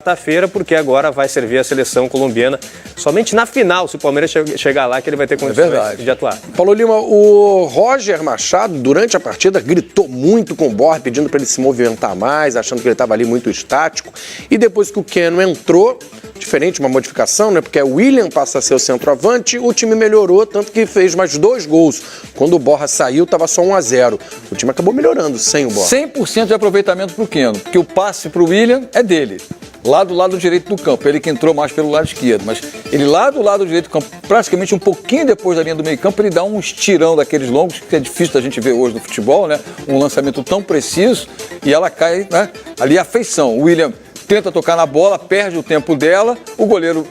quarta-feira, porque agora vai servir a seleção colombiana somente na final, se o Palmeiras chegar lá, que ele vai ter condições de atuar. Paulo Lima, o Roger Machado, durante a partida, gritou muito com o Borja, pedindo para ele se movimentar mais, achando que ele estava ali muito estático. E depois que o Keno entrou, diferente, uma modificação, né? Porque o William passa a ser o centroavante, o time melhorou, tanto que fez mais 2 gols. Quando o Borja saiu, estava só 1-0. O time acabou melhorando sem o Borja. 100% de aproveitamento para o Keno, porque o passe para o William é dele. Lá do lado direito do campo, ele que entrou mais pelo lado esquerdo, mas ele lá do lado direito do campo, praticamente um pouquinho depois da linha do meio campo, ele dá um estirão daqueles longos, que é difícil da gente ver hoje no futebol, né? Um lançamento tão preciso e ela cai, né? Ali a feição. O William tenta tocar na bola, perde o tempo dela, o goleiro,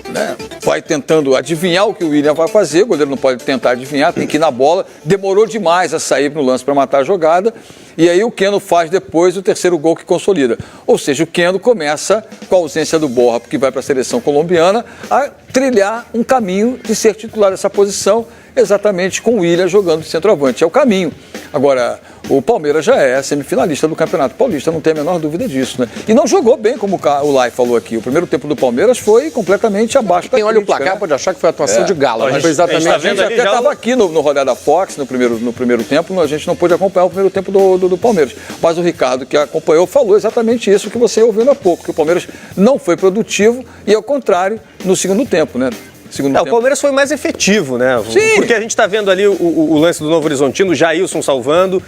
né, vai tentando adivinhar o que o William vai fazer, o goleiro não pode tentar adivinhar, tem que ir na bola, demorou demais a sair no lance para matar a jogada, e aí o Keno faz depois o terceiro gol que consolida. Ou seja, o Keno começa, com a ausência do Borja, porque vai para a seleção colombiana, a trilhar um caminho de ser titular dessa posição, exatamente com o William jogando de centroavante. É o caminho. Agora, o Palmeiras já é semifinalista do Campeonato Paulista, não tem a menor dúvida disso, né? E não jogou bem, como o Lai falou aqui. O primeiro tempo do Palmeiras foi completamente abaixo da Quem olha o placar, né, pode achar que foi atuação de gala, mas foi exatamente... A gente até estava aqui no Rodada Fox, no primeiro tempo, a gente não pôde acompanhar o primeiro tempo do Palmeiras. Mas o Ricardo, que acompanhou, falou exatamente isso que você ouviu há pouco, que o Palmeiras não foi produtivo e, ao contrário, no segundo tempo, né? O Palmeiras foi mais efetivo, né? Sim. Porque a gente está vendo ali o lance do Novo Horizontino, o Jailson salvando,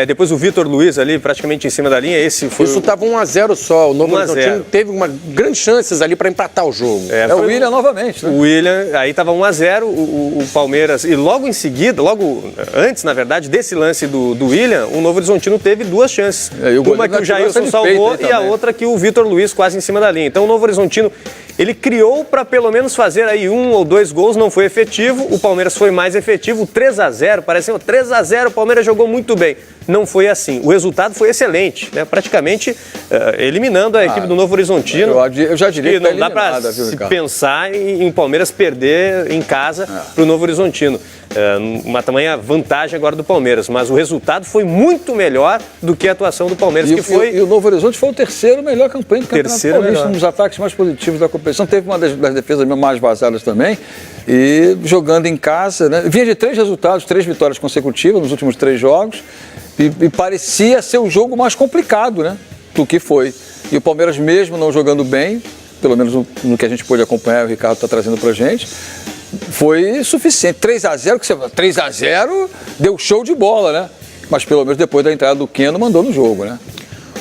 depois o Vitor Luiz ali praticamente em cima da linha. Esse foi Isso estava 1-0 só. O Novo Horizontino teve grandes chances ali para empatar o jogo. O William novamente, né? O William, aí estava 1-0, o Palmeiras, e logo em seguida, logo antes, na verdade, desse lance do William, o Novo Horizontino teve 2 chances. Uma que o Jailson salvou e a outra que o Vitor Luiz quase em cima da linha. Então o Novo Horizontino, ele criou para pelo menos fazer aí 1 ou 2 gols, não foi efetivo. O Palmeiras foi mais efetivo, 3-0, parece 3-0, o Palmeiras jogou muito bem. Não foi assim. O resultado foi excelente, né? Praticamente eliminando a equipe do Novo Horizontino. Eu já diria que não dá para se pensar em Palmeiras perder em casa para o Novo Horizontino. Uma tamanha vantagem agora do Palmeiras, mas o resultado foi muito melhor do que a atuação do Palmeiras, E o Novo Horizonte foi o terceiro melhor campanha do Campeonato Paulista, um dos ataques mais positivos da competição. Teve uma das defesas mais vazadas também, e jogando em casa, né? Vinha de 3 resultados, 3 vitórias consecutivas nos últimos 3 jogos, e parecia ser o jogo mais complicado, né, do que foi. E o Palmeiras, mesmo não jogando bem, pelo menos no que a gente pôde acompanhar, o Ricardo está trazendo pra gente, foi suficiente. 3-0, 3-0 deu show de bola, né? Mas pelo menos depois da entrada do Keno mandou no jogo, né?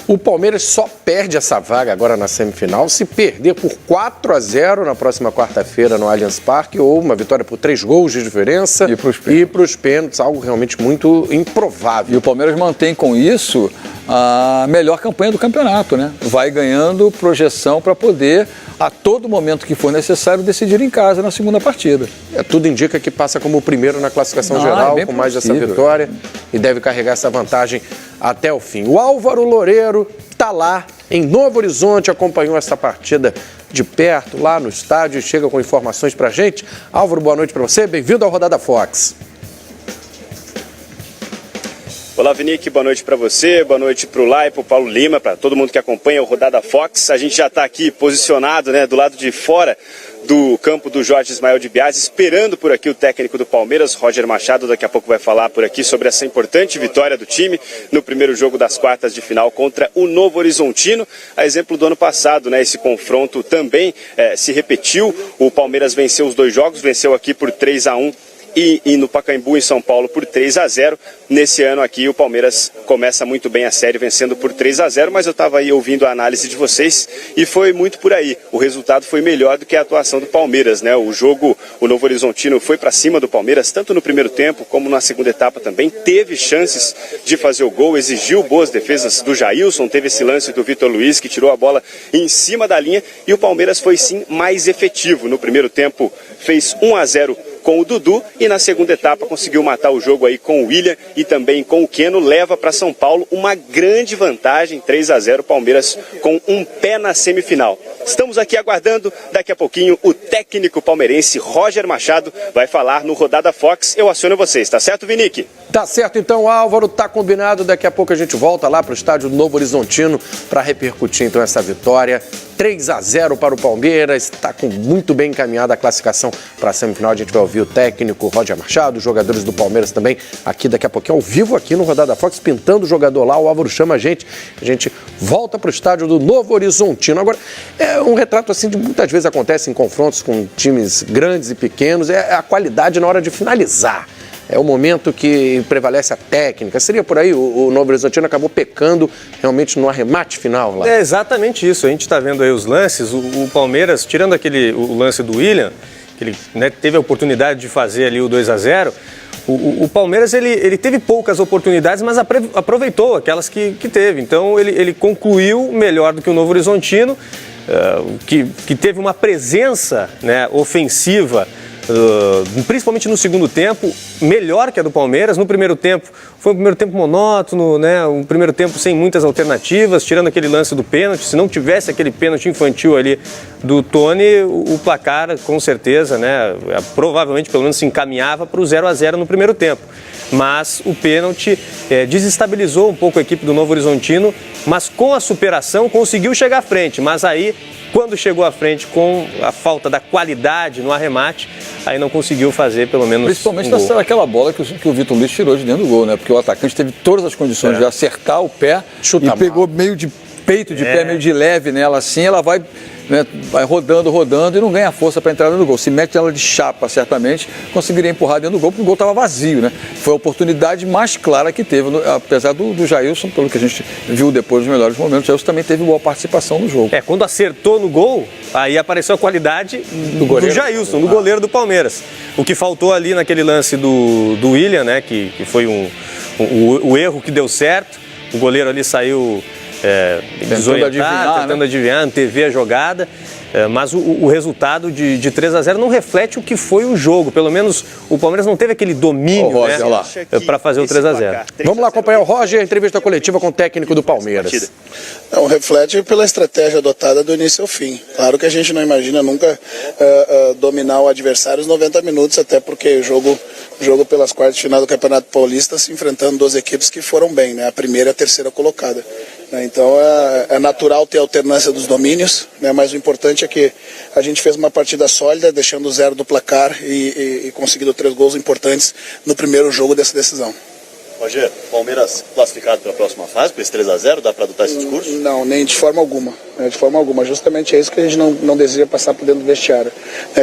O Palmeiras só perde essa vaga agora na semifinal se perder por 4-0 na próxima quarta-feira no Allianz Parque, ou uma vitória por 3 gols de diferença e para os pênaltis, algo realmente muito improvável. E o Palmeiras mantém com isso a melhor campanha do campeonato, né? Vai ganhando projeção para poder, a todo momento que for necessário, decidir em casa na segunda partida. Tudo indica que passa como o primeiro na classificação geral, com mais dessa vitória, e deve carregar essa vantagem até o fim. O Álvaro Loureiro está lá em Novo Horizonte, acompanhou essa partida de perto, lá no estádio, e chega com informações pra gente. Álvaro, boa noite para você, bem-vindo ao Rodada Fox. Olá, Vinique, boa noite para você, boa noite para o Lai, para o Paulo Lima, para todo mundo que acompanha o Rodada Fox. A gente já está aqui posicionado, né, do lado de fora do campo do Jorge Ismael de Biase, esperando por aqui o técnico do Palmeiras, Roger Machado. Daqui a pouco vai falar por aqui sobre essa importante vitória do time no primeiro jogo das quartas de final contra o Novo Horizontino. A exemplo do ano passado, né, esse confronto também se repetiu. O Palmeiras venceu os 2 jogos, venceu aqui por 3-1. E no Pacaembu, em São Paulo, por 3-0. Nesse ano aqui, o Palmeiras começa muito bem a série, vencendo por 3-0, mas eu estava aí ouvindo a análise de vocês e foi muito por aí. O resultado foi melhor do que a atuação do Palmeiras, né? O jogo, o Novo Horizontino foi para cima do Palmeiras, tanto no primeiro tempo como na segunda etapa também. Teve chances de fazer o gol, exigiu boas defesas do Jailson, teve esse lance do Vitor Luiz, que tirou a bola em cima da linha, e o Palmeiras foi sim mais efetivo. No primeiro tempo fez 1-0 com o Dudu e na segunda etapa conseguiu matar o jogo aí com o William e também com o Keno. Leva para São Paulo uma grande vantagem, 3-0, Palmeiras com um pé na semifinal. Estamos aqui aguardando, daqui a pouquinho o técnico palmeirense Roger Machado vai falar no Rodada Fox. Eu aciono vocês, tá certo, Vinique? Tá certo, então, Álvaro, tá combinado. Daqui a pouco a gente volta lá para o estádio Novo Horizontino para repercutir, então, essa vitória. 3-0 para o Palmeiras, está muito bem encaminhada a classificação para a semifinal. A gente vai ouvir o técnico Roger Machado, os jogadores do Palmeiras também, aqui daqui a pouquinho, ao vivo aqui no Rodada Fox, pintando o jogador lá. O Álvaro chama a gente volta para o estádio do Novo Horizontino. Agora, é um retrato assim de muitas vezes acontece em confrontos com times grandes e pequenos, é a qualidade na hora de finalizar. É o momento que prevalece a técnica. Seria por aí, o Novo Horizontino acabou pecando realmente no arremate final lá. É exatamente isso. A gente está vendo aí os lances. O Palmeiras, tirando o lance do William, que ele teve a oportunidade de fazer ali o 2-0, o Palmeiras ele teve poucas oportunidades, mas aproveitou aquelas que teve. Então ele concluiu melhor do que o Novo Horizontino, que teve uma presença, né, ofensiva, principalmente no segundo tempo, melhor que a do Palmeiras. No primeiro tempo, foi um primeiro tempo monótono, né? Um primeiro tempo sem muitas alternativas, tirando aquele lance do pênalti. Se não tivesse aquele pênalti infantil ali do Tony, o placar, com certeza, né? Provavelmente, pelo menos, se encaminhava para o 0-0 no primeiro tempo. Mas o pênalti desestabilizou um pouco a equipe do Novo Horizontino, mas com a superação conseguiu chegar à frente. Mas aí, quando chegou à frente com a falta da qualidade no arremate, aí não conseguiu fazer pelo menos principalmente naquela bola que o Vitor Luiz tirou de dentro do gol, né? Porque o atacante teve todas as condições de acertar o pé e pegou meio de peito de pé, meio de leve nela assim, ela vai, né, vai rodando e não ganha força para entrar no gol. Se mete ela de chapa, certamente, conseguiria empurrar dentro do gol, porque o gol estava vazio, né? Foi a oportunidade mais clara que teve, apesar do Jailson, pelo que a gente viu depois dos melhores momentos, o Jailson também teve boa participação no jogo. Quando acertou no gol, aí apareceu a qualidade do Jailson, do goleiro do Palmeiras. O que faltou ali naquele lance do William, né, que foi o erro que deu certo, o goleiro ali saiu tentando adivinhar, antever a jogada, mas o resultado de 3-0 não reflete o que foi o jogo. Pelo menos o Palmeiras não teve aquele domínio, para fazer o 3-0. Vamos lá acompanhar o Roger, entrevista coletiva com o técnico do Palmeiras. Não, reflete pela estratégia adotada do início ao fim. Claro que a gente não imagina nunca dominar o adversário os 90 minutos, até porque o jogo pelas quartas de final do Campeonato Paulista, se enfrentando duas equipes que foram bem, né? A primeira e a terceira colocada. Então é natural ter alternância dos domínios, né? Mas o importante é que a gente fez uma partida sólida, deixando o 0 do placar e conseguindo 3 gols importantes no primeiro jogo dessa decisão. Roger, Palmeiras classificado para a próxima fase, com esse 3-0, dá para adotar esse discurso? Não, nem de forma alguma. De forma alguma. Justamente é isso que a gente não deseja passar por dentro do vestiário.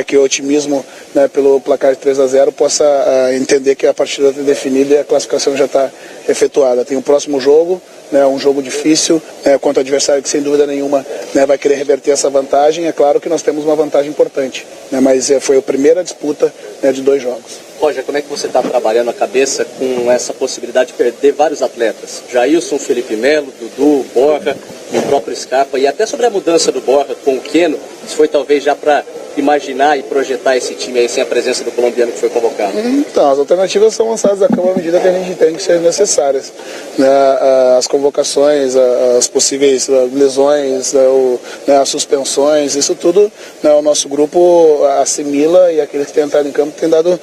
Que o otimismo, né, pelo placar de 3-0 possa entender que a partida está definida e a classificação já está efetuada. Tem o próximo jogo, né, um jogo difícil, contra o adversário que sem dúvida nenhuma, né, vai querer reverter essa vantagem. É claro que nós temos uma vantagem importante, né, mas foi a primeira disputa, né, de 2 jogos. Roger, como é que você está trabalhando a cabeça com essa possibilidade de perder vários atletas? Jailson, Felipe Melo, Dudu, Borja e o próprio Scarpa, e até sobre a mudança do Borja com o Keno, se foi talvez já para imaginar e projetar esse time aí sem a presença do colombiano que foi convocado? Então, as alternativas são lançadas da cama à medida que a gente entende que sejam necessárias. As convocações, as possíveis lesões, as suspensões, isso tudo, o nosso grupo assimila, e aqueles que têm entrado em campo têm dado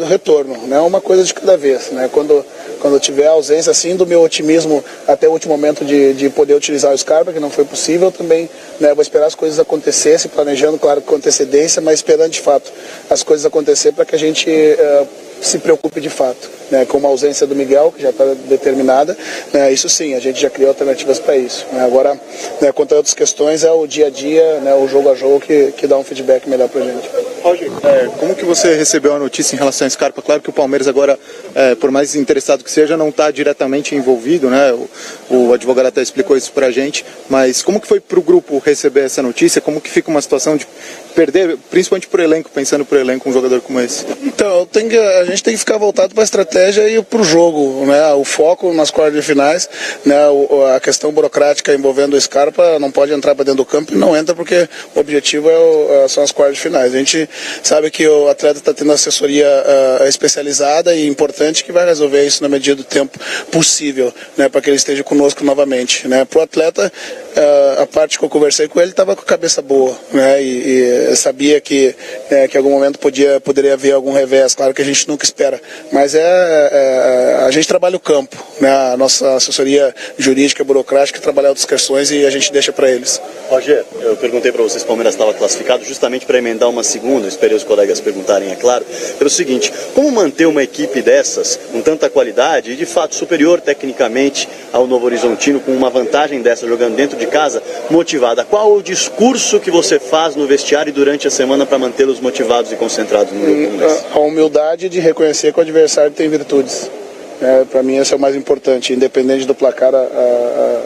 retorno. Uma coisa de cada vez. Quando tiver ausência, assim, do meu otimismo até o último momento de poder utilizar o Scarpa, que não foi possível, também vou esperar as coisas acontecerem, planejando, claro, com antecedência, mas esperando de fato as coisas acontecer para que a gente se preocupe de fato, com a ausência do Miguel, que já está determinada, isso sim, a gente já criou alternativas para isso. Agora, quanto a outras questões, é o dia a dia, o jogo a jogo que dá um feedback melhor para a gente. Roger, como que você recebeu a notícia em relação a Scarpa? Claro que o Palmeiras agora, por mais interessado que seja, não está diretamente envolvido, né? O advogado até explicou isso para a gente, mas como que foi para o grupo receber essa notícia? Como que fica uma situação de perder, principalmente para o elenco, pensando para o elenco, um jogador como esse? Então, a gente tem que ficar voltado para a estratégia e para o jogo, o foco nas quartas de finais, a questão burocrática envolvendo o Scarpa não pode entrar para dentro do campo, e não entra porque o objetivo são as quartas de finais. A gente sabe que o atleta está tendo assessoria especializada e importante que vai resolver isso na medida do tempo possível, para que ele esteja conosco novamente. Para o atleta, a parte que eu conversei com ele estava com a cabeça boa, né? E sabia que em algum momento poderia haver algum revés. Claro que a gente nunca espera, mas a gente trabalha o campo, né? A nossa assessoria jurídica, burocrática, trabalha outras questões e a gente deixa para eles. Roger, eu perguntei para vocês se o Palmeiras estava classificado justamente para emendar uma segunda, esperei os colegas perguntarem, é claro, pelo seguinte: como manter uma equipe dessas com tanta qualidade e de fato superior tecnicamente ao Novo Horizontino, com uma vantagem dessa jogando dentro de casa, motivada? Qual o discurso que você faz no vestiário e durante a semana para mantê-los motivados e concentrados no jogo como esse? A humildade de reconhecer que o adversário tem virtudes. Para mim esse é o mais importante, independente do placar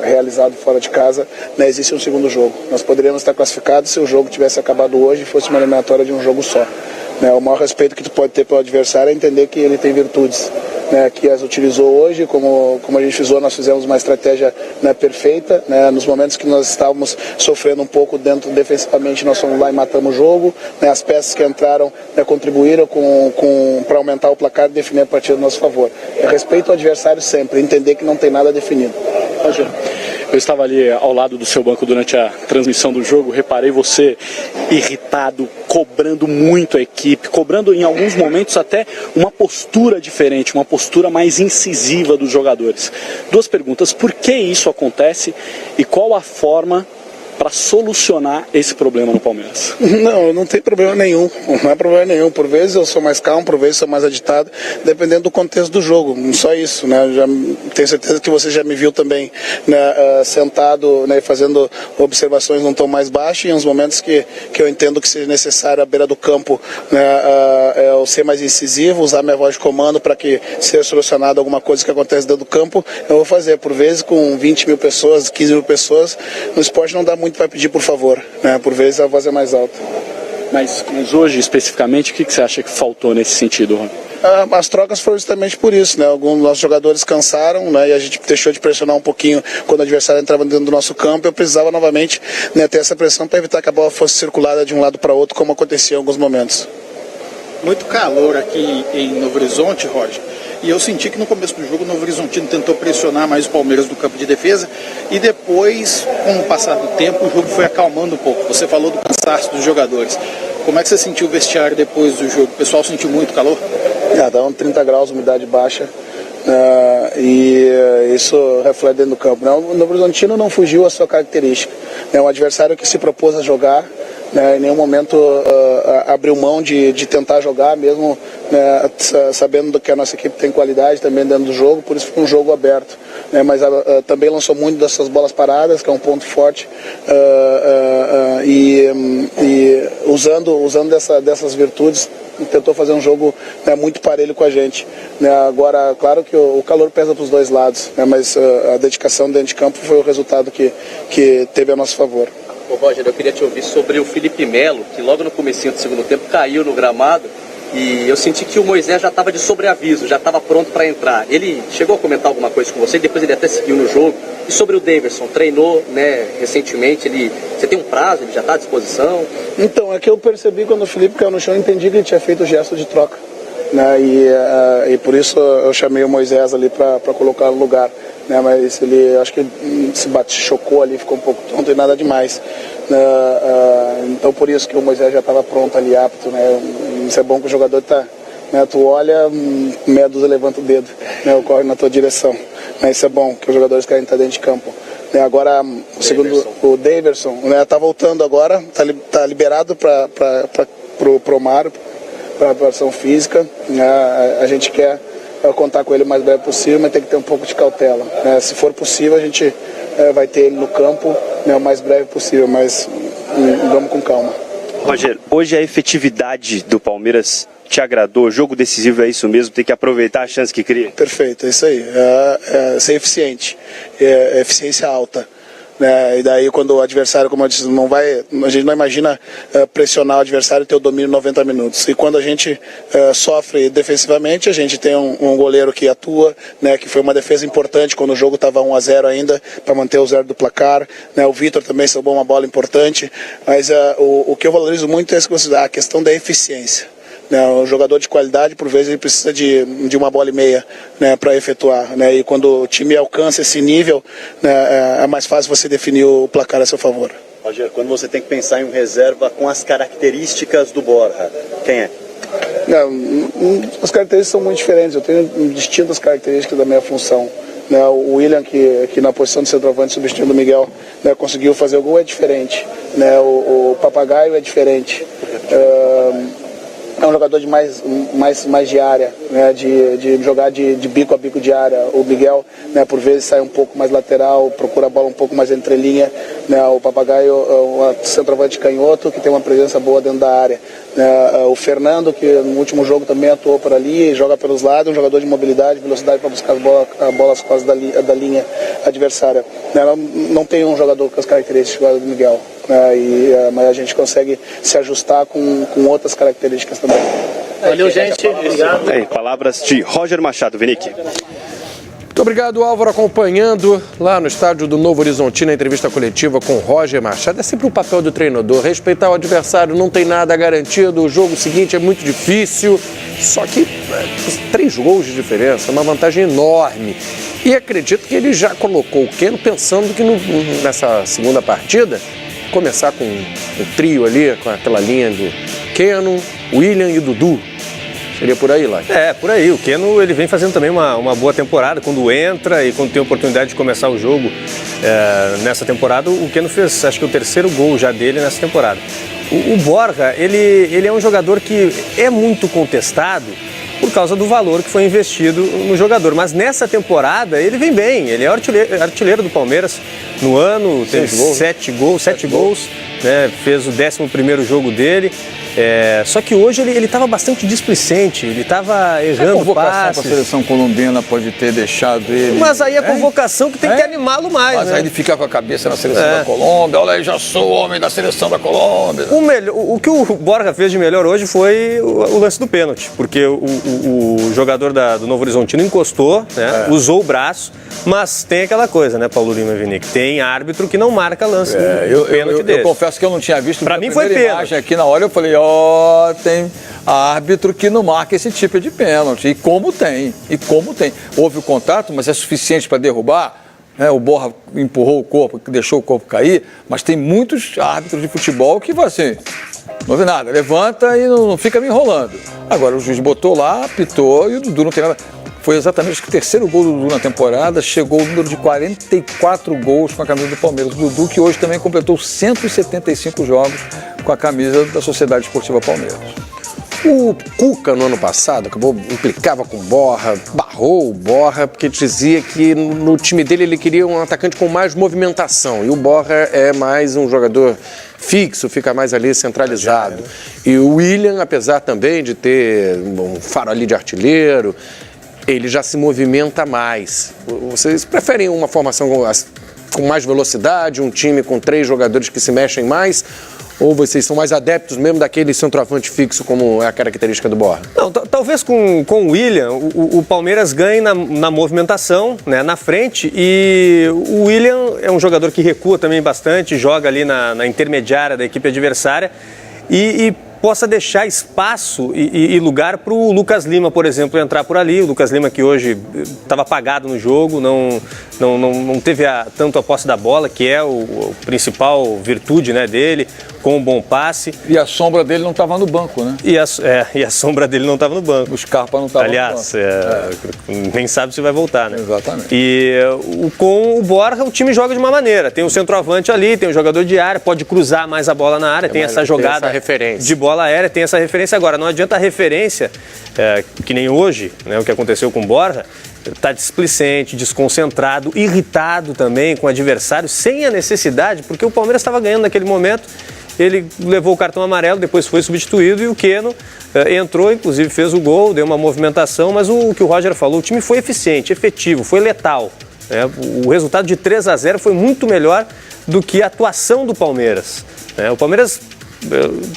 realizado fora de casa, né, existe um segundo jogo. Nós poderíamos estar classificados se o jogo tivesse acabado hoje e fosse uma eliminatória de um jogo só. O maior respeito que tu pode ter pelo adversário é entender que ele tem virtudes, né, que as utilizou hoje, como a gente fizou, nós fizemos uma estratégia, né, perfeita, né, nos momentos que nós estávamos sofrendo um pouco dentro defensivamente, nós fomos lá e matamos o jogo, né, as peças que entraram, né, contribuíram para aumentar o placar e definir a partida a nosso favor. Respeito ao adversário sempre, entender que não tem nada definido. Eu estava ali ao lado do seu banco durante a transmissão do jogo, reparei você irritado, cobrando muito a equipe, cobrando em alguns momentos até uma postura diferente, uma postura mais incisiva dos jogadores. Duas perguntas: por que isso acontece e qual a forma para solucionar esse problema no Palmeiras? Não tem problema nenhum, não é problema nenhum. Por vezes eu sou mais calmo, por vezes sou mais agitado, dependendo do contexto do jogo, só isso, né? Já tenho certeza que você já me viu também, né, sentado, né, fazendo observações num tom mais baixo, e em uns momentos que eu entendo que seja necessário à beira do campo, né, eu ser mais incisivo, usar minha voz de comando para que seja solucionada alguma coisa que acontece dentro do campo, eu vou fazer. Por vezes com 20 mil pessoas, 15 mil pessoas, no esporte não dá muito para pedir por favor, né? Por vezes a voz é mais alta. Mas hoje, especificamente, o que você acha que faltou nesse sentido, Rony? As trocas foram justamente por isso, né? Alguns dos nossos jogadores cansaram, né? E a gente deixou de pressionar um pouquinho quando o adversário entrava dentro do nosso campo. Eu precisava novamente, né, ter essa pressão para evitar que a bola fosse circulada de um lado para outro, como acontecia em alguns momentos. Muito calor aqui em Novo Horizonte, Roger. E eu senti que no começo do jogo o Novo Horizontino tentou pressionar mais o Palmeiras no campo de defesa, e depois, com o passar do tempo, o jogo foi acalmando um pouco. Você falou do cansaço dos jogadores. Como é que você sentiu o vestiário depois do jogo? O pessoal sentiu muito calor? Dá 30 graus, umidade baixa, e isso reflete dentro do campo. O Novo Horizontino não fugiu à sua característica. É um adversário que se propôs a jogar, né, em nenhum momento abriu mão de tentar jogar, mesmo, né, sabendo que a nossa equipe tem qualidade também dentro do jogo, por isso foi um jogo aberto, né, mas também lançou muito dessas bolas paradas, que é um ponto forte, e usando dessas virtudes, tentou fazer um jogo, né, muito parelho com a gente, né. Agora, claro que o calor pesa para os dois lados, né, mas a dedicação dentro de campo foi o resultado que teve a nosso favor. Ô Roger, eu queria te ouvir sobre o Felipe Melo, que logo no comecinho do segundo tempo caiu no gramado, e eu senti que o Moisés já estava de sobreaviso, já estava pronto para entrar. Ele chegou a comentar alguma coisa com você, depois ele até seguiu no jogo. E sobre o Daverson, treinou, né, recentemente, você tem um prazo, ele já está à disposição? Então, é que eu percebi quando o Felipe caiu no chão, eu entendi que ele tinha feito o gesto de troca, né, e por isso eu chamei o Moisés ali para colocar no lugar, né, mas ele, acho que chocou ali, ficou um pouco tonto e nada demais, então por isso que o Moisés já estava pronto ali, apto, né. Isso é bom que o jogador está, né, tu olha, meia dúzia levanta o dedo, né, corre na tua direção, né, isso é bom, que os jogadores querem estar dentro de campo. Agora, o Daverson, né, tá voltando agora, tá liberado para o Promar, para a preparação física, né, a gente quer contar com ele o mais breve possível, mas tem que ter um pouco de cautela, né, se for possível a gente vai ter ele no campo, né, o mais breve possível, mas vamos com calma. Roger, hoje a efetividade do Palmeiras te agradou? Jogo decisivo é isso mesmo? Tem que aproveitar a chance que cria? Perfeito, é isso aí. Ser eficiente, eficiência alta. E daí quando o adversário, como eu disse, a gente não imagina pressionar o adversário e ter o domínio 90 minutos. E quando a gente sofre defensivamente, a gente tem um goleiro que atua, né, que foi uma defesa importante quando o jogo estava 1-0 ainda, para manter o 0 do placar. Né, o Vitor também salvou uma bola importante. Mas o que eu valorizo muito é a questão da eficiência. né? Um jogador de qualidade, por vezes, ele precisa de uma bola e meia, né, para efetuar, né? E quando o time alcança esse nível, né, é mais fácil você definir o placar a seu favor. Roger, quando você tem que pensar em um reserva com as características do Borja, quem é? As características são muito diferentes, eu tenho distintas características da minha função. Né, o William, que na posição de centroavante substituindo o Miguel, né, conseguiu fazer o gol, é diferente. Né, o Papagaio é diferente. É um jogador de mais de área, né, de jogar de bico a bico de área. O Miguel, né, por vezes, sai um pouco mais lateral, procura a bola um pouco mais entrelinha. Né, o Papagaio é um centroavante canhoto que tem uma presença boa dentro da área. O Fernando, que no último jogo também atuou por ali, joga pelos lados, um jogador de mobilidade, velocidade para buscar a bola às costas da linha adversária. Não tem um jogador com as características do Miguel, mas a gente consegue se ajustar com outras características também. Valeu, gente. Obrigado. Palavras de Roger Machado, Vinick. Muito obrigado, Álvaro, acompanhando lá no estádio do Novo Horizontino a entrevista coletiva com Roger Machado. É sempre o papel do treinador, respeitar o adversário, não tem nada garantido, o jogo seguinte é muito difícil, só que 3 gols de diferença, uma vantagem enorme. E acredito que ele já colocou o Keno pensando que nessa segunda partida, começar com o trio ali, com aquela linha de Keno, William e Dudu. Seria por aí, lá? Por aí. O Keno, ele vem fazendo também uma boa temporada. Quando entra e quando tem a oportunidade de começar o jogo nessa temporada, o Keno fez, acho que o 3º gol já dele nessa temporada. O Borja, ele é um jogador que é muito contestado por causa do valor que foi investido no jogador. Mas nessa temporada, ele vem bem. Ele é artilheiro do Palmeiras no ano, teve 7 gols, né? Fez o 11º jogo dele. Só que hoje ele estava bastante displicente, ele estava errando passes. A convocação para a seleção colombiana pode ter deixado ele... Mas aí a convocação que tem que animá-lo mais, Mas aí ele fica com a cabeça na seleção da Colômbia, olha aí, já sou homem da seleção da Colômbia. O que o Borja fez de melhor hoje foi o lance do pênalti, porque o jogador do Novo Horizontino encostou, né, usou o braço, mas tem aquela coisa, né, Paulo Lima e Vinick, tem árbitro que não marca lance pênalti desse. Eu confesso que eu não tinha visto. Pra mim foi pênalti. Aqui na hora eu falei, tem árbitro que não marca esse tipo de pênalti. E como tem. Houve o contato, mas é suficiente para derrubar. O Borja empurrou o corpo, deixou o corpo cair, mas tem muitos árbitros de futebol que vão assim, não vê nada, levanta e não fica me enrolando. Agora o juiz botou lá, apitou e o Dudu não tem nada. Foi exatamente o 3º gol do Dudu na temporada, chegou o número de 44 gols com a camisa do Palmeiras. O Dudu, que hoje também completou 175 jogos com a camisa da Sociedade Esportiva Palmeiras. O Cuca, no ano passado, implicava com o Borja, barrou o Borja, porque dizia que no time dele ele queria um atacante com mais movimentação. E o Borja é mais um jogador fixo, fica mais ali centralizado. E o William, apesar também de ter um faro ali de artilheiro, ele já se movimenta mais. Vocês preferem uma formação com mais velocidade, um time com 3 jogadores que se mexem mais? Ou vocês são mais adeptos mesmo daquele centroavante fixo, como é a característica do Borja? Não, talvez com o William, o Palmeiras ganhe na movimentação, né, na frente, e o William é um jogador que recua também bastante, joga ali na intermediária da equipe adversária e possa deixar espaço e lugar para o Lucas Lima, por exemplo, entrar por ali. O Lucas Lima, que hoje estava apagado no jogo, não teve tanto a posse da bola, que é o principal virtude, né, dele, com um bom passe. E a sombra dele não estava no banco, né? E a sombra dele não estava no banco. O Scarpa não estava no banco. Aliás, nem sabe se vai voltar, né? Exatamente. E com o Borja, o time joga de uma maneira. Tem um centroavante ali, tem um jogador de área, pode cruzar mais a bola na área, tem essa jogada de bola aérea, tem essa referência. Agora, não adianta a referência, que nem hoje, né, o que aconteceu com o Borja, está displicente, desconcentrado, irritado também com o adversário, sem a necessidade, porque o Palmeiras estava ganhando naquele momento. Ele levou o cartão amarelo, depois foi substituído e o Keno entrou, inclusive fez o gol, deu uma movimentação, mas o que o Roger falou, o time foi eficiente, efetivo, foi letal. O resultado de 3-0 foi muito melhor do que a atuação do Palmeiras. O Palmeiras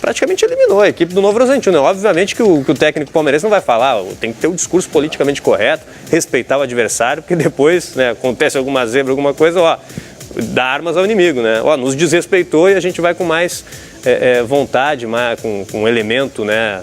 praticamente eliminou a equipe do Novo Horizontino. Obviamente que o técnico palmeirense não vai falar, tem que ter um discurso politicamente correto, respeitar o adversário, porque depois, né, acontece alguma zebra, alguma coisa, dá armas ao inimigo, né? Nos desrespeitou e a gente vai com mais vontade, com um elemento, né,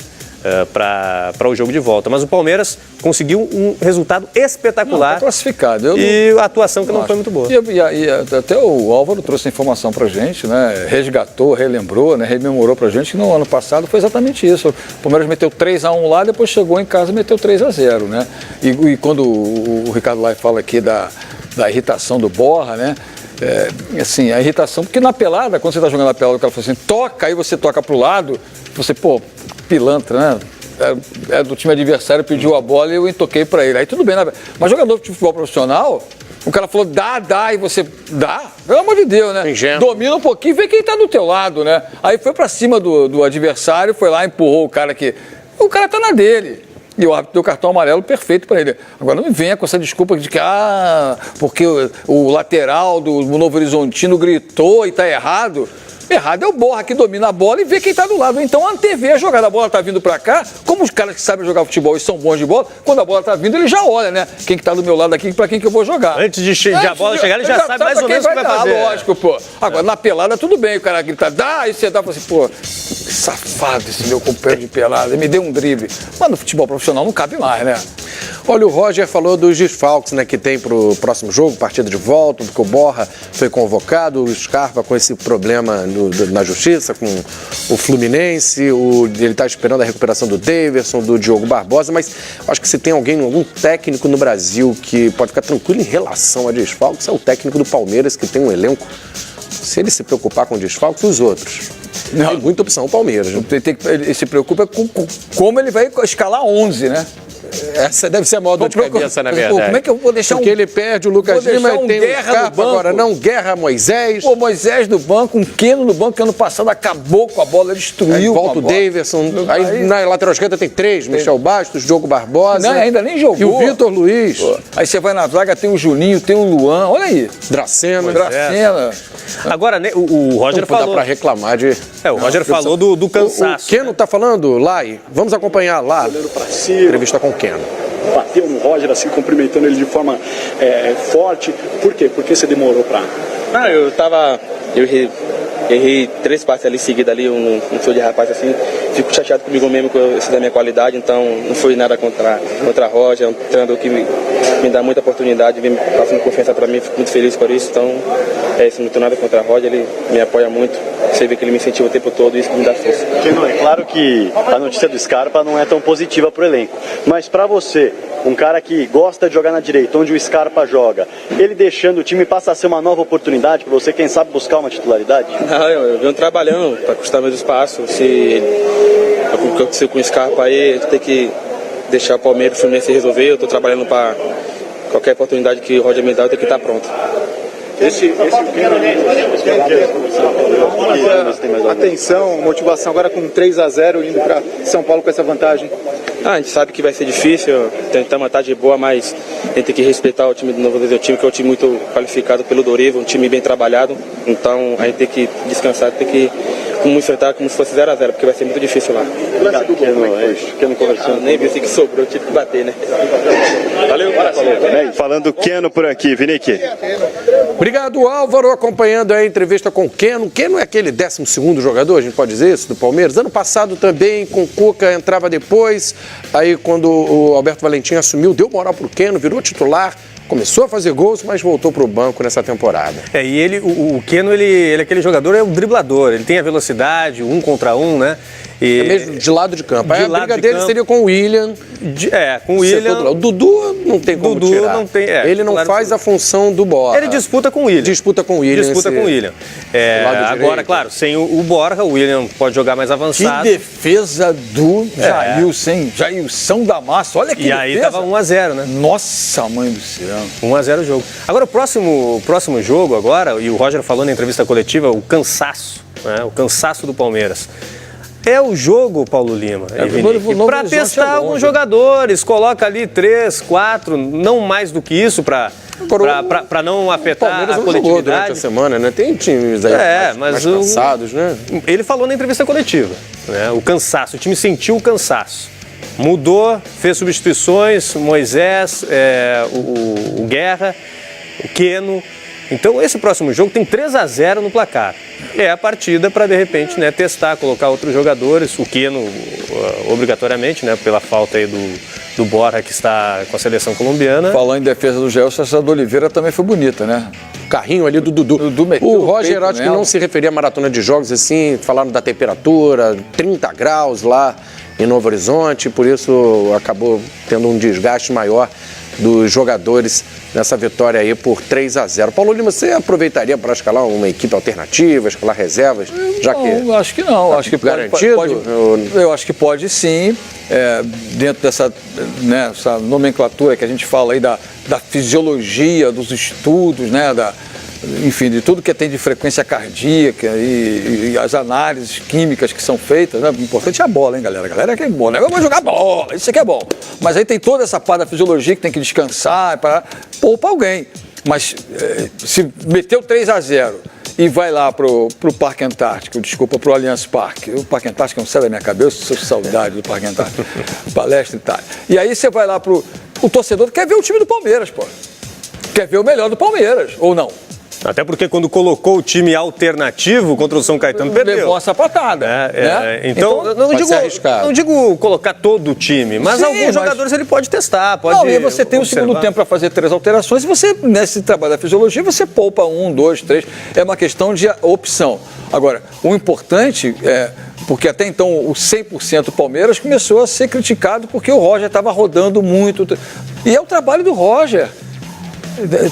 para o jogo de volta. Mas o Palmeiras conseguiu um resultado espetacular. Tá classificado. E a atuação que não foi muito boa. E até o Álvaro trouxe a informação pra gente, né? Resgatou, relembrou, né? Rememorou pra gente que no ano passado foi exatamente isso. O Palmeiras meteu 3-1 lá, depois chegou em casa e meteu 3-0, né? E quando o Ricardo Lai fala aqui da irritação do Borja, né? Assim, a irritação, porque na pelada, quando você tá jogando na pelada, o cara fala assim, toca, aí você toca pro lado, você, pilantra, né? Do time adversário, pediu a bola e eu toquei pra ele. Aí tudo bem, né? Mas jogador de futebol profissional, o cara falou, dá, e você dá? Pelo amor de Deus, né? Ingênuo. Domina um pouquinho e vê quem tá do teu lado, né? Aí foi pra cima do adversário, foi lá, empurrou o cara que... O cara tá na dele. E o árbitro deu cartão amarelo perfeito para ele. Agora não me venha com essa desculpa de que, porque o lateral do Novo Horizontino gritou e tá errado. Errado é o Borja que domina a bola e vê quem tá do lado. Então antevê a jogada, a bola tá vindo pra cá. Como os caras que sabem jogar futebol e são bons de bola, quando a bola tá vindo, ele já olha, né? Quem que tá do meu lado aqui, pra quem que eu vou jogar. Antes de a bola chegar, ele já sabe mais ou menos o que vai fazer. Lógico, Agora, na pelada, tudo bem, o cara grita, dá, e você dá, fala assim, que safado esse meu companheiro de pelada, ele me deu um drible. Mas no futebol profissional não cabe mais, né? Olha, o Roger falou dos desfalques, né, que tem pro próximo jogo, partida de volta, porque o Borja foi convocado, o Scarpa com esse problema na justiça, com o Fluminense, ele está esperando a recuperação do Daverson, do Diogo Barbosa, mas acho que se tem algum técnico no Brasil que pode ficar tranquilo em relação a desfalques, é o técnico do Palmeiras, que tem um elenco. Se ele se preocupar com desfalques, os outros. Não. Tem muita opção o Palmeiras. Né? Ele se preocupa com como ele vai escalar 11, né? Essa deve ser a maior dor de cabeça, na verdade. Como é que eu vou deixar Porque ele perde o Lucas Lima e tem o Scarpa agora. Não, Guerra, Moisés. Moisés no banco, um Keno no banco, que ano passado acabou com a bola, destruiu. Aí volta o Daverson. Aí na lateral esquerda tem 3, Michel Bastos, Diogo Barbosa. Não, ainda nem jogou. E o Vitor Luiz. Aí você vai na zaga, tem o Juninho, tem o Luan, olha aí. Dracena. Agora, o Roger falou. Dá pra reclamar de... o Roger falou do cansaço. O Keno tá falando, Lai, vamos acompanhar lá. Entrevista com o Keno. Bateu no Roger, assim, cumprimentando ele de forma forte. Por quê? Por que você demorou pra... Eu errei 3 passes ali seguidos ali, um show de rapaz assim. Fico chateado comigo mesmo, que eu sei da minha qualidade, então não foi nada contra a Roger, é um treinador que me dá muita oportunidade, vem passando confiança pra mim, fico muito feliz por isso, então isso não tem nada contra a Roger, ele me apoia muito, você vê que ele me incentiva o tempo todo e isso me dá força. É claro que a notícia do Scarpa não é tão positiva pro elenco, mas pra você, um cara que gosta de jogar na direita, onde o Scarpa joga, ele deixando o time passa a ser uma nova oportunidade para você, quem sabe, buscar uma titularidade? Não, eu venho trabalhando para custar meus espaços. Se o que aconteceu com o Scarpa aí, tem que deixar o Palmeiras, o Fluminense resolver. Eu estou trabalhando para qualquer oportunidade que o Roger me dá, eu tenho que estar pronto. Atenção, motivação agora com 3-0 indo para São Paulo com essa vantagem. A gente sabe que vai ser difícil, tentar uma vantagem boa, mas a gente tem que respeitar o time do Novo Horizontino, que é um time muito qualificado pelo Dorival, um time bem trabalhado. Então a gente tem que descansar, tem que enfrentar como se fosse 0-0, porque vai ser muito difícil lá. Keno conversando. Nem vi que sobrou, eu tive que bater, né? Valeu, Falando Keno por aqui, Vinique. Obrigado, Álvaro, acompanhando a entrevista com o Keno. Keno é aquele 12º jogador, a gente pode dizer isso, do Palmeiras. Ano passado também, com o Cuca, entrava depois. Aí quando o Alberto Valentim assumiu, deu moral pro Keno, virou titular. Começou a fazer gols, mas voltou para o banco nessa temporada. E ele, o Keno, ele é aquele jogador, é um driblador. Ele tem a velocidade, 1 contra 1, né? E é mesmo de lado de campo. Aí a briga dele seria com o William. Com o William. O Dudu não tem como tirar. Não tem, ele não faz a função do Borja. Ele disputa com o William. Disputa com o William. Agora, claro, sem o Borja, o William pode jogar mais avançado. Que defesa do Jailson da Massa. Olha que defesa. E aí tava 1-0, né? Nossa, mãe do céu. 1-0 o jogo. Agora, o próximo jogo agora, e o Roger falou na entrevista coletiva, o cansaço, né? O cansaço do Palmeiras. É o jogo, Paulo Lima, para testar alguns jogadores, coloca ali 3, 4, não mais do que isso para não afetar a coletividade. Jogou durante a semana, né? Tem times aí mais cansados, né? Ele falou na entrevista coletiva, né? O cansaço, o time sentiu o cansaço. Mudou, fez substituições, Moisés, o Guerra, o Keno, Então esse próximo jogo tem 3-0 no placar. É a partida para, de repente, né, testar, colocar outros jogadores, o Keno obrigatoriamente, né, pela falta aí do Borja, que está com a seleção colombiana. Falando em defesa do Gelson, essa do Oliveira também foi bonita, né? O carrinho ali do Dudu. O Roger, acho que não se referia à maratona de jogos, assim, falaram da temperatura, 30 graus lá em Novo Horizonte, por isso acabou tendo um desgaste maior dos jogadores nessa vitória aí por 3-0. Paulo Lima, você aproveitaria para escalar uma equipe alternativa, escalar reservas? Já que não, acho que não. Acho que garantido? Eu acho que pode sim, dentro dessa, né, essa nomenclatura que a gente fala aí da fisiologia, dos estudos, né, enfim, de tudo que tem de frequência cardíaca e as análises químicas que são feitas, né? O importante é a bola, hein, galera? A galera que é bom, né? Eu vou jogar bola, isso aqui é bom. Mas aí tem toda essa parte da fisiologia que tem que descansar para poupar alguém. Mas se meteu 3-0 e vai lá pro Parque Antártico, desculpa, pro Allianz Parque. O Parque Antártico não sai da minha cabeça, eu sou saudade do Parque Antártico. Palestra e tal. E aí você vai lá o torcedor quer ver o time do Palmeiras, pô. Quer ver o melhor do Palmeiras, ou não? Até porque quando colocou o time alternativo contra o São Caetano, perdeu. Levou essa patada. Né? Então não digo colocar todo o time, mas alguns jogadores ele pode testar, pode Não, e você tem o segundo tempo para fazer 3 alterações e você, nesse trabalho da fisiologia, você poupa 1, 2, 3. É uma questão de opção. Agora, o importante é... Porque até então o 100% Palmeiras começou a ser criticado porque o Roger estava rodando muito. E é o trabalho do Roger.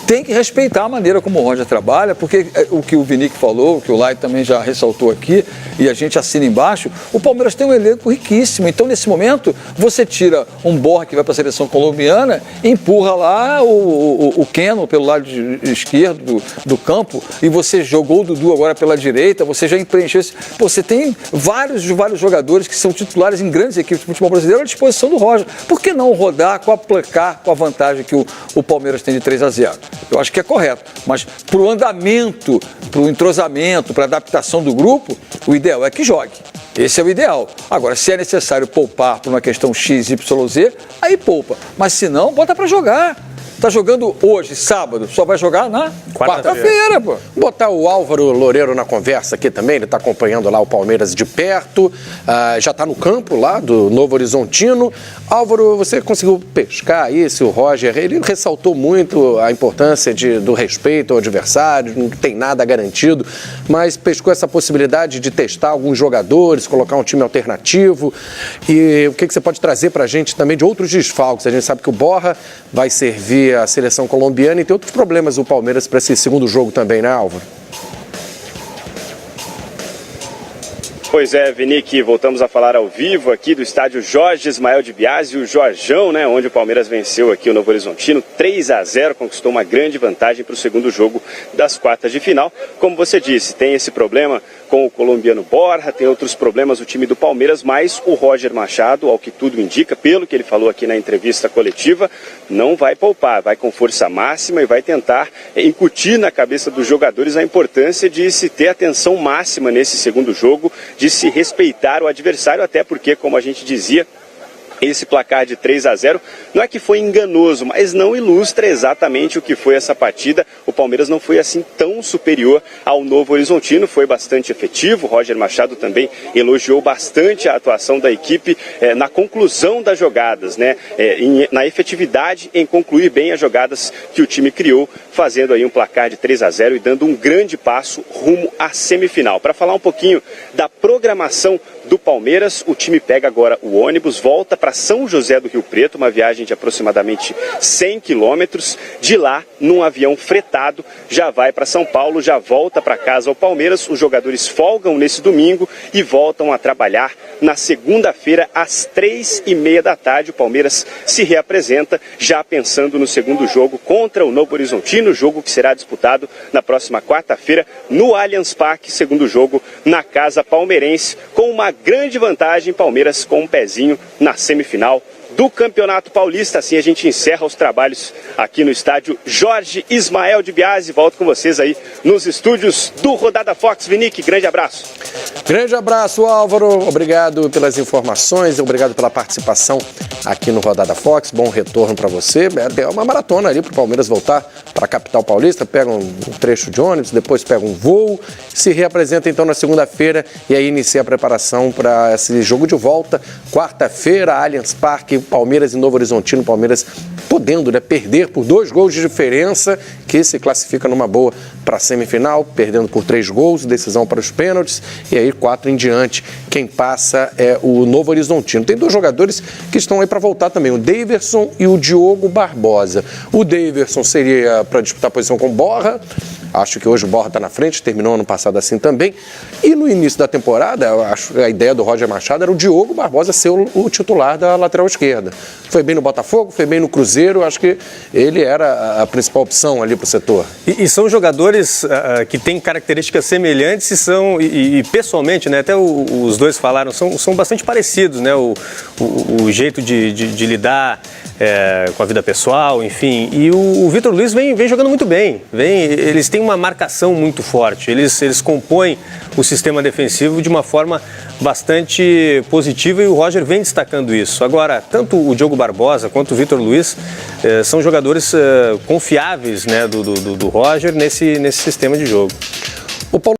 Tem que respeitar a maneira como o Roger trabalha, porque o que o Vinick falou, o que o Lai também já ressaltou aqui, e a gente assina embaixo, o Palmeiras tem um elenco riquíssimo. Então, nesse momento, você tira um Borja que vai para a seleção colombiana, empurra lá o Keno pelo lado esquerdo do campo, e você jogou o Dudu agora pela direita, você já preencheu esse... Você tem vários jogadores que são titulares em grandes equipes do futebol brasileiro à disposição do Roger. Por que não rodar com a placar, com a vantagem que o Palmeiras tem de 3-0? Eu acho que é correto, mas para o andamento, para o entrosamento, para a adaptação do grupo, o ideal é que jogue. Esse é o ideal. Agora, se é necessário poupar por uma questão X, Y, Z, aí poupa. Mas se não, bota para jogar. Tá jogando hoje, sábado, só vai jogar na quarta-feira, pô. Botar o Álvaro Loureiro na conversa aqui também, ele tá acompanhando lá o Palmeiras de perto, já tá no campo lá do Novo Horizontino. Álvaro, você conseguiu pescar aí se o Roger, ele ressaltou muito a importância do respeito ao adversário, não tem nada garantido, mas pescou essa possibilidade de testar alguns jogadores, colocar um time alternativo. E o que você pode trazer pra gente também de outros desfalques? A gente sabe que o Borja vai servir a seleção colombiana e tem outros problemas o Palmeiras para esse segundo jogo também, né, Álvaro? Pois é, Vinick, voltamos a falar ao vivo aqui do estádio Jorge Ismael de Biasi, o Jorjão, né, onde o Palmeiras venceu aqui o Novo Horizontino, 3-0, conquistou uma grande vantagem para o segundo jogo das quartas de final. Como você disse, tem esse problema com o colombiano Borja, tem outros problemas o time do Palmeiras, mas o Roger Machado, ao que tudo indica, pelo que ele falou aqui na entrevista coletiva, não vai poupar, vai com força máxima e vai tentar incutir na cabeça dos jogadores a importância de se ter atenção máxima nesse segundo jogo, de se respeitar o adversário, até porque, como a gente dizia, esse placar de 3-0 não é que foi enganoso, mas não ilustra exatamente o que foi essa partida. O Palmeiras não foi assim tão superior ao Novo Horizontino, foi bastante efetivo. O Roger Machado também elogiou bastante a atuação da equipe na conclusão das jogadas, né? Na efetividade em concluir bem as jogadas que o time criou, fazendo aí um placar de 3-0 e dando um grande passo rumo à semifinal. Para falar um pouquinho da programação do Palmeiras, o time pega agora o ônibus, volta para São José do Rio Preto, uma viagem de aproximadamente 100 quilômetros. De lá, num avião fretado, já vai para São Paulo, já volta para casa ao Palmeiras. Os jogadores folgam nesse domingo e voltam a trabalhar na segunda-feira às 3h30 da tarde. O Palmeiras se reapresenta já pensando no segundo jogo contra o Novo Horizontino, jogo que será disputado na próxima quarta-feira no Allianz Parque, segundo jogo na casa palmeirense, com uma grande vantagem, Palmeiras com um pezinho na semifinal do Campeonato Paulista. Assim a gente encerra os trabalhos aqui no estádio Jorge Ismael de Biasi. Volto com vocês aí nos estúdios do Rodada Fox. Vinick, grande abraço. Grande abraço, Álvaro. Obrigado pelas informações, obrigado pela participação aqui no Rodada Fox. Bom retorno para você. É uma maratona ali para o Palmeiras voltar para a capital paulista. Pega um trecho de ônibus, depois pega um voo, se reapresenta então na segunda-feira e aí inicia a preparação para esse jogo de volta. Quarta-feira, Allianz Parque, Palmeiras e Novo Horizontino. Palmeiras podendo, né, perder por 2 gols de diferença, que se classifica numa boa para a semifinal, perdendo por 3 gols, decisão para os pênaltis, e aí 4 em diante. Quem passa é o Novo Horizontino. Tem 2 jogadores que estão aí para voltar também, o Daverson e o Diogo Barbosa. O Daverson seria para disputar a posição com o Borja. Acho que hoje o Borja está na frente, terminou ano passado assim também. E no início da temporada, eu acho que a ideia do Roger Machado era o Diogo Barbosa ser o titular da lateral esquerda. Foi bem no Botafogo, foi bem no Cruzeiro, acho que ele era a principal opção ali para o setor. E são jogadores que têm características semelhantes e pessoalmente, né, até os dois falaram, são bastante parecidos, né, o jeito de lidar com a vida pessoal, enfim. E o Vitor Luiz vem jogando muito bem. Eles têm uma marcação muito forte. Eles compõem o sistema defensivo de uma forma bastante positiva e o Roger vem destacando isso. Agora, tanto o Diogo Barbosa quanto o Vitor Luiz são jogadores confiáveis, né, do Roger nesse sistema de jogo.